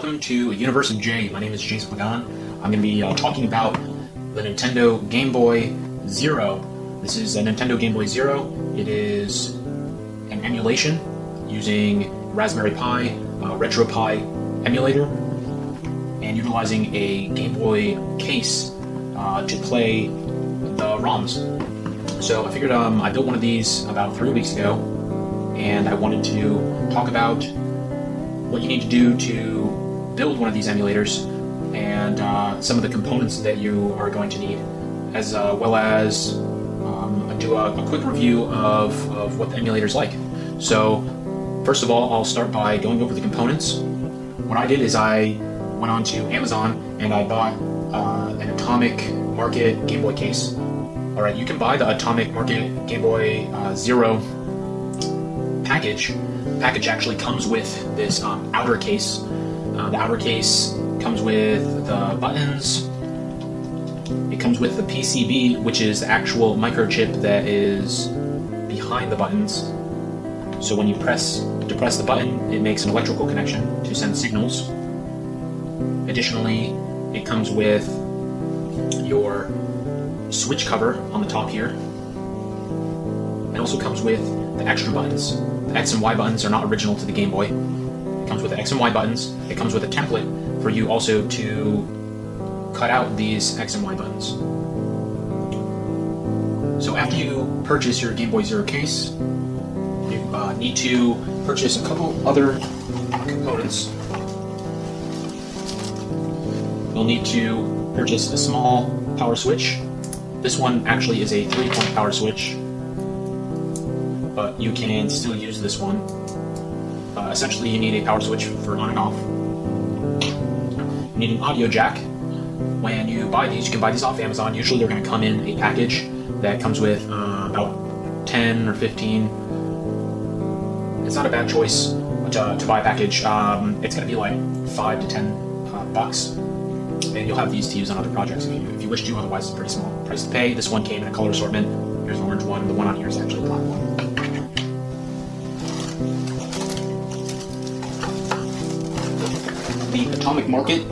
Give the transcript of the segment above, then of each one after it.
welcome to Universe of J. My name is Jason Pagan. I'm going to be talking about the Nintendo Game Boy Zero. This is a Nintendo Game Boy Zero. It is an emulation using Raspberry Pi, RetroPie emulator, and utilizing a Game Boy case to play the ROMs. So I figured I built one of these about 3 weeks ago, and I wanted to talk about what you need to do to build one of these emulators and some of the components that you are going to need, as well as do a quick review of what the emulator is like. So first of all, I'll start by going over the components. What I did is I went on to Amazon and I bought an Atomic Market Game Boy case. Alright, you can buy the Atomic Market Game Boy Zero package. The package actually comes with this outer case. The outer case comes with the buttons. It comes with the PCB, which is the actual microchip that is behind the buttons. So when you press the button, it makes an electrical connection to send signals. Additionally, it comes with your switch cover on the top here. It also comes with the extra buttons. The X and Y buttons are not original to the Game Boy. It comes with the X and Y buttons. It comes with a template for you also to cut out these X and Y buttons. So after you purchase your Game Boy Zero case, you need to purchase a couple other components. You'll need to purchase a small power switch. This one actually is a 3-point power switch, but you can still use this one. Essentially, you need a power switch for on and off. You need an audio jack. When you buy these, you can buy these off Amazon. Usually they're going to come in a package that comes with about 10 or 15. It's not a bad choice to buy a package. It's going to be like 5 to 10 bucks. And you'll have these to use on other projects if you wish to. Otherwise, it's a pretty small price to pay. This one came in a color assortment. Here's an orange one. The one on here is actually a black one. The Atomic Market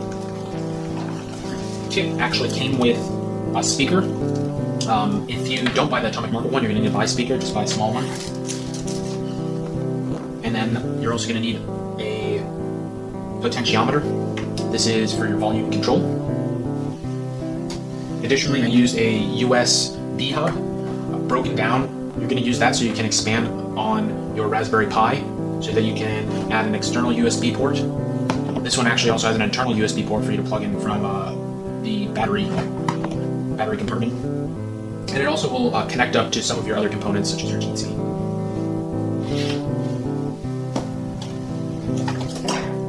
kit actually came with a speaker. If you don't buy the Atomic Market one, you're going to need to buy a speaker. Just buy a small one. And then you're also going to need a potentiometer. This is for your volume control. Additionally, I used a USB hub broken down. You're going to use that so you can expand on your Raspberry Pi so that you can add an external USB port. This one actually also has an internal USB port for you to plug in from the battery compartment. And it also will connect up to some of your other components such as your TC.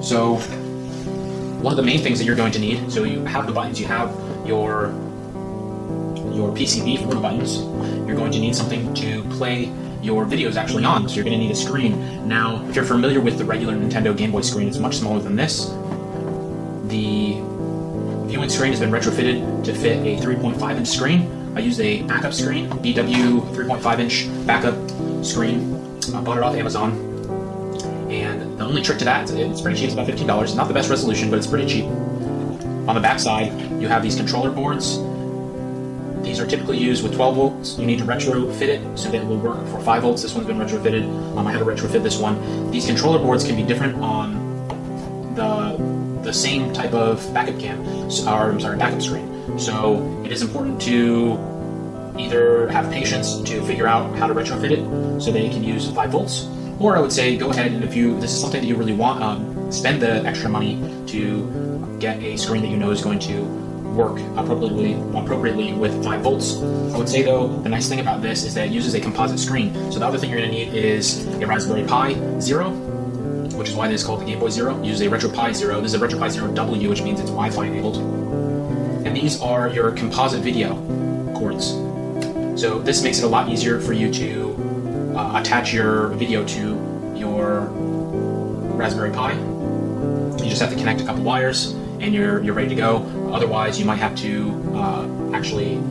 So one of the main things that you're going to need, so you have the buttons, you have your PCB for the buttons. You're going to need something to play your videos actually on, so you're going to need a screen. Now, if you're familiar with the regular Nintendo Game Boy screen, it's much smaller than this. The viewing screen has been retrofitted to fit a 3.5-inch screen. I used a backup screen, BW 3.5-inch backup screen. I bought it off Amazon. And the only trick to that, it's pretty cheap, it's about $15. It's not the best resolution, but it's pretty cheap. On the back side, you have these controller boards. These are typically used with 12 volts. You need to retrofit it so that it will work for 5 volts. This one's been retrofitted. I had to retrofit this one. These controller boards can be different on the same type of backup backup screen. So it is important to either have patience to figure out how to retrofit it so that it can use 5 volts, or I would say go ahead and if this is something that you really want, spend the extra money to get a screen that you know is going to work appropriately with 5 volts. I would say though, the nice thing about this is that it uses a composite screen. So the other thing you're going to need is a Raspberry Pi Zero, which is why this is called the Game Boy Zero. Use a RetroPie Zero. This is a RetroPie Zero W, which means it's Wi-Fi enabled. And these are your composite video cords. So this makes it a lot easier for you to attach your video to your Raspberry Pi. You just have to connect a couple wires and you're ready to go. Otherwise, you might have to actually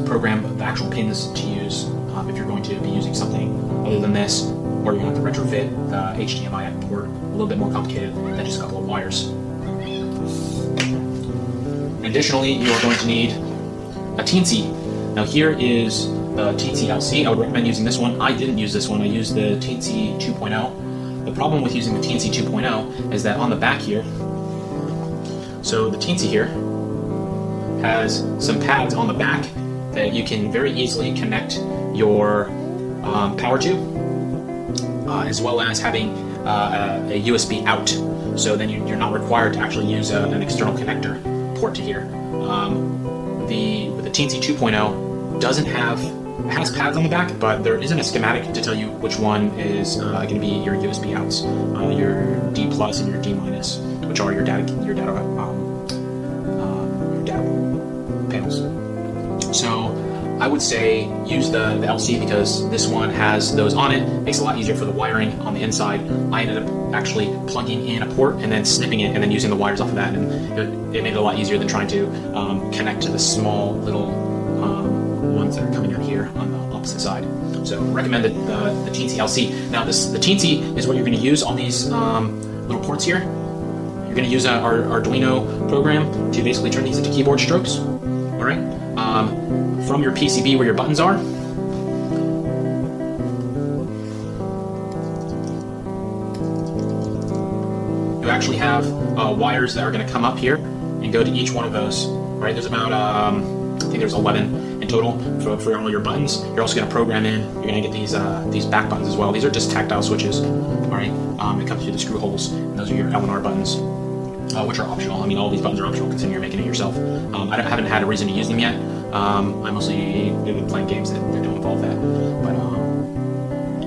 program the actual pins to use if you're going to be using something other than this, or you're going to have to retrofit the HDMI port, a little bit more complicated than just a couple of wires. Additionally, you are going to need a Teensy. Now here is the Teensy LC. I would recommend using this one. I didn't use this one. I used the Teensy 2.0. The problem with using the Teensy 2.0 is that on the back here, so the Teensy here has some pads on the back that you can very easily connect your power to, as well as having a USB out. So then you're not required to actually use an external connector port to here. With the Teensy 2.0 has pads on the back, but there isn't a schematic to tell you which one is going to be your USB outs, your D plus and your D minus, which are your data panels. So I would say use the LC because this one has those on it. Makes it a lot easier for the wiring on the inside. I ended up actually plugging in a port and then snipping it and then using the wires off of that, and it made it a lot easier than trying to connect to the small little ones that are coming out here on the opposite side. So recommend the Teensy LC. Now the Teensy is what you're going to use on these little ports here. You're going to use our Arduino program to basically turn these into keyboard strokes. All right. From your PCB where your buttons are, you actually have wires that are going to come up here and go to each one of those. Right? There's about I think there's 11 in total for all your buttons. You're also going to program in. You're going to get these back buttons as well. These are just tactile switches. All right. It comes through the screw holes, and those are your L and R buttons, which are optional. I mean, all these buttons are optional considering you're making it yourself. I haven't had a reason to use them yet. I mostly been playing games that don't involve that, but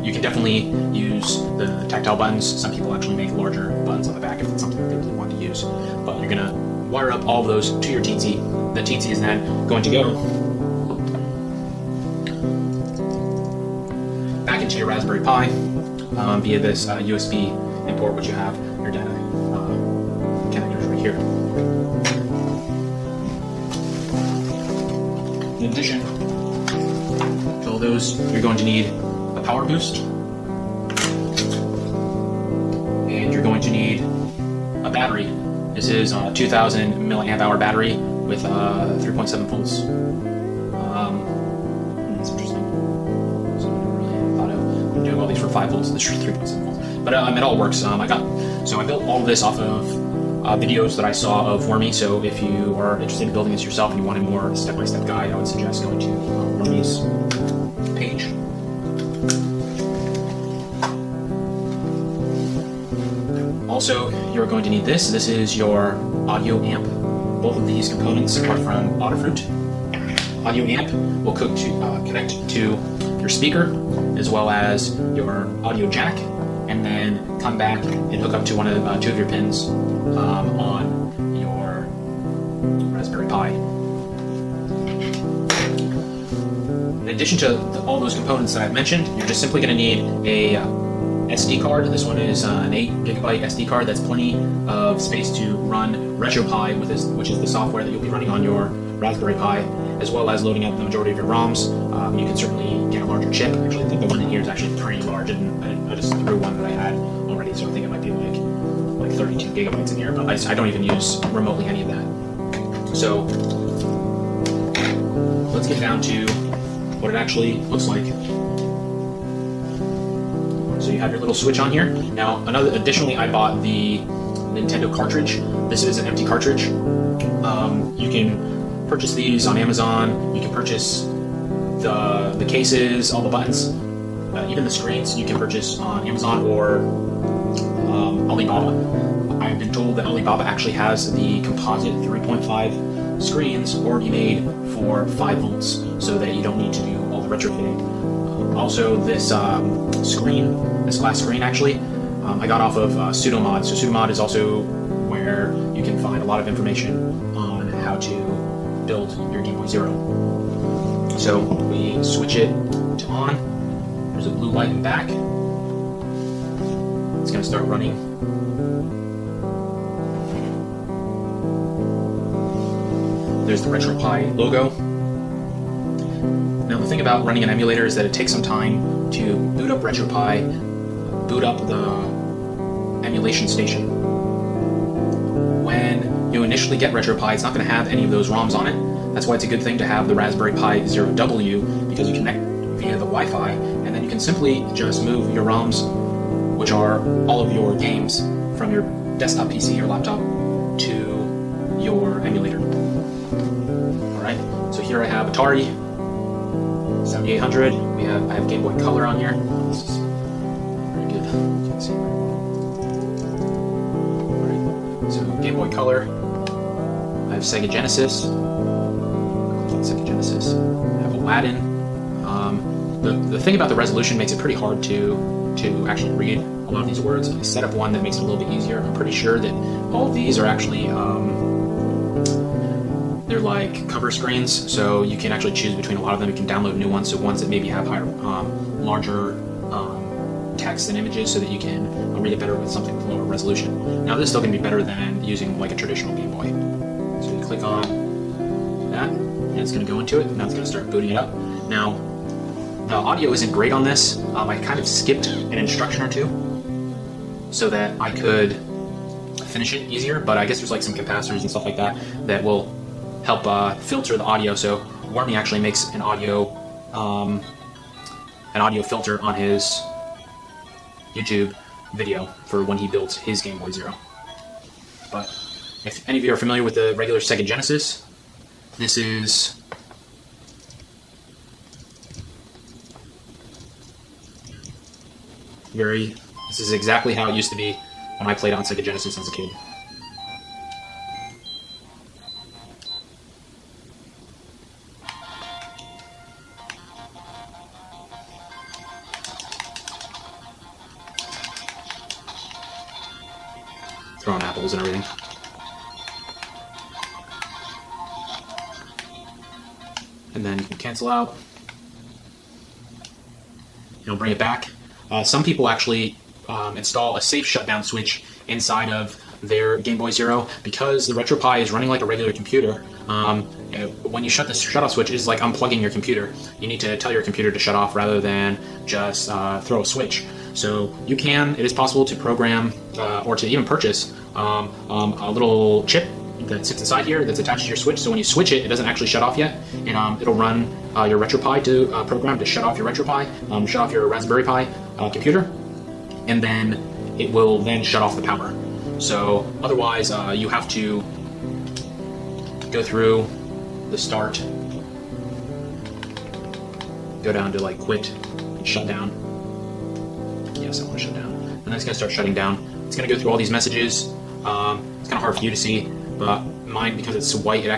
you can definitely use the tactile buttons. Some people actually make larger buttons on the back if it's something that they really want to use. But you're gonna wire up all of those to your Teensy. The Teensy is then going to go back into your Raspberry Pi via this USB import, which you have your data connectors right here. In addition to all those, you're going to need a power boost, and you're going to need a battery. This is a 2,000 milliamp hour battery with 3.7 volts. That's interesting. So I never really thought of doing all these for 5 volts. This is 3.7 volts, but it all works. I built all of this off of videos that I saw of Wermy. So if you are interested in building this yourself and you want a more step-by-step guide, I would suggest going to Wermy's page. Also, you're going to need this. This is your audio amp. Both of these components are from Adafruit. Audio amp will connect to your speaker as well as your audio jack, and then come back and hook up to one of two of your pins on your Raspberry Pi. In addition to all those components that I've mentioned, you're just simply going to need a SD card. This one is an 8GB SD card. That's plenty of space to run RetroPie with this, which is the software that you'll be running on your Raspberry Pi, as well as loading up the majority of your ROMs. You can certainly get a larger chip. Actually, I think the one in here is actually pretty large, and I just threw one that I had already, so I think it might be like 32 gigabytes in here, but I don't even use remotely any of that. So let's get down to what it actually looks like. So you have your little switch on here. Now, additionally, I bought the Nintendo cartridge. This is an empty cartridge. You can purchase these on Amazon. You can purchase the cases, all the buttons, even the screens. You can purchase on Amazon or Alibaba. I've been told that Alibaba actually has the composite 3.5 screens already made for 5 volts, so that you don't need to do all the retrofitting. Also, this glass screen actually, I got off of Sudomod. So Sudomod is also where you can find a lot of information on how to build your Game Boy Zero. So we switch it to on. There's a blue light in the back. It's going to start running. There's the RetroPie logo. Now the thing about running an emulator is that it takes some time to boot up RetroPie, boot up the emulation station. When you initially get RetroPie, it's not going to have any of those ROMs on it. That's why it's a good thing to have the Raspberry Pi Zero W, because you connect via the Wi-Fi, and then you can simply just move your ROMs, which are all of your games, from your desktop PC or laptop to your emulator. Alright, so here I have Atari 7800. I have Game Boy Color on here. This is very good. You can see. Alright, so Game Boy Color. I have Sega Genesis. Sega Genesis. I have Aladdin. The thing about the resolution makes it pretty hard to actually read a lot of these words. I set up one that makes it a little bit easier. I'm pretty sure that all of these are actually they're like cover screens, so you can actually choose between a lot of them. You can download new ones, so ones that maybe have higher, larger text and images, so that you can read it better with something with lower resolution. Now, this is still going to be better than using like a traditional Game Boy. So you click on that, and it's going to go into it. Now it's going to start booting it up. Now, the audio isn't great on this. I kind of skipped an instruction or two so that I could finish it easier, but I guess there's like some capacitors and stuff like that that will help filter the audio. So Wermy actually makes an audio filter on his YouTube video for when he builds his Game Boy Zero. But if any of you are familiar with the regular Sega Genesis, this is this is exactly how it used to be when I played on Sega Genesis as a kid. Throwing apples and everything. And then you can cancel out. It'll bring it back. Some people actually install a safe shutdown switch inside of their Game Boy Zero because the RetroPie is running like a regular computer. When you shut the shut-off switch, it's like unplugging your computer. You need to tell your computer to shut off rather than just throw a switch. So it is possible to program or to even purchase a little chip that sits inside here that's attached to your switch. So when you switch it, it doesn't actually shut off yet. And it'll run your RetroPie to program to shut off your RetroPie, shut off your Raspberry Pi computer, and then it will then shut off the power. So otherwise, you have to go through the start, go down to like quit and shut down. Yes, I want to shut down. And then it's going to start shutting down. It's going to go through all these messages. It's kind of hard for you to see, but mine, because it's white, a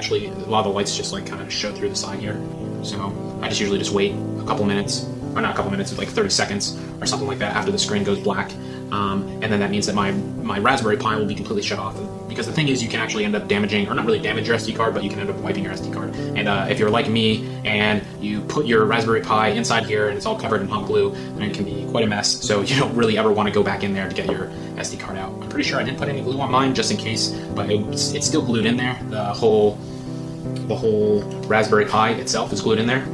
lot of the lights just like kind of show through the side here. So I just usually just wait a couple minutes, or not a couple minutes, it's like 30 seconds or something like that after the screen goes black. And then that means that my Raspberry Pi will be completely shut off. Because the thing is, you can actually end up damaging, or not really damage your SD card, but you can end up wiping your SD card. And if you're like me and you put your Raspberry Pi inside here and it's all covered in hot glue, then it can be quite a mess. So you don't really ever want to go back in there to get your SD card out. I'm pretty sure I didn't put any glue on mine just in case, but it's still glued in there. The whole Raspberry Pi itself is glued in there.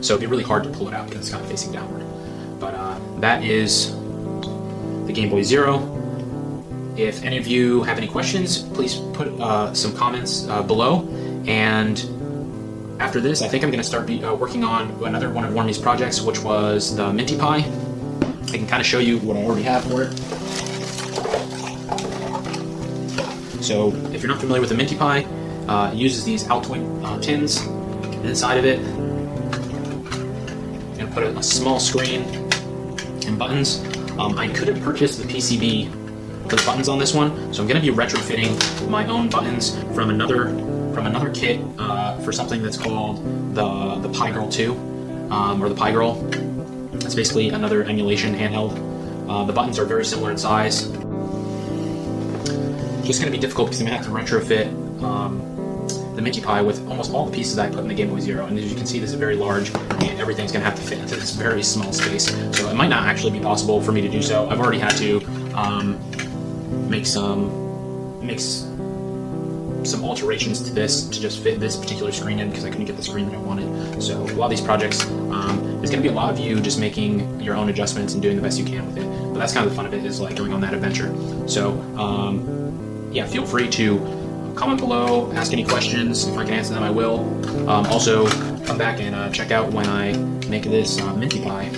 So it'd be really hard to pull it out because it's kind of facing downward. But that is the Game Boy Zero. If any of you have any questions, please put some comments below. And after this, I think I'm going to start working on another one of Wermy's projects, which was the Minty Pi. I can kind of show you what I already have for it. So if you're not familiar with the Minty Pi, it uses these Altoid tins inside of it. I'm going to put a small screen and buttons. I could have purchased the PCB for the buttons on this one, so I'm going to be retrofitting my own buttons from another kit for something that's called the Pi Girl 2, or the Pi Girl. It's basically another emulation handheld. The buttons are very similar in size. It's just going to be difficult because I'm going to have to retrofit the Minty Pi with almost all the pieces I put in the Game Boy Zero. And as you can see, this is very large, and everyth's going to have to fit into this very small space. So it might not actually be possible for me to do so. I've already had to make some alterations to this to just fit this particular screen in because I couldn't get the screen that I wanted. So a lot of these projects, there's going to be a lot of you just making your own adjustments and doing the best you can with it. But that's kind of the fun of it, is like going on that adventure. So yeah, feel free to comment below, ask any questions. If I can answer them, I will. Also, come back and check out when I make this minty pie.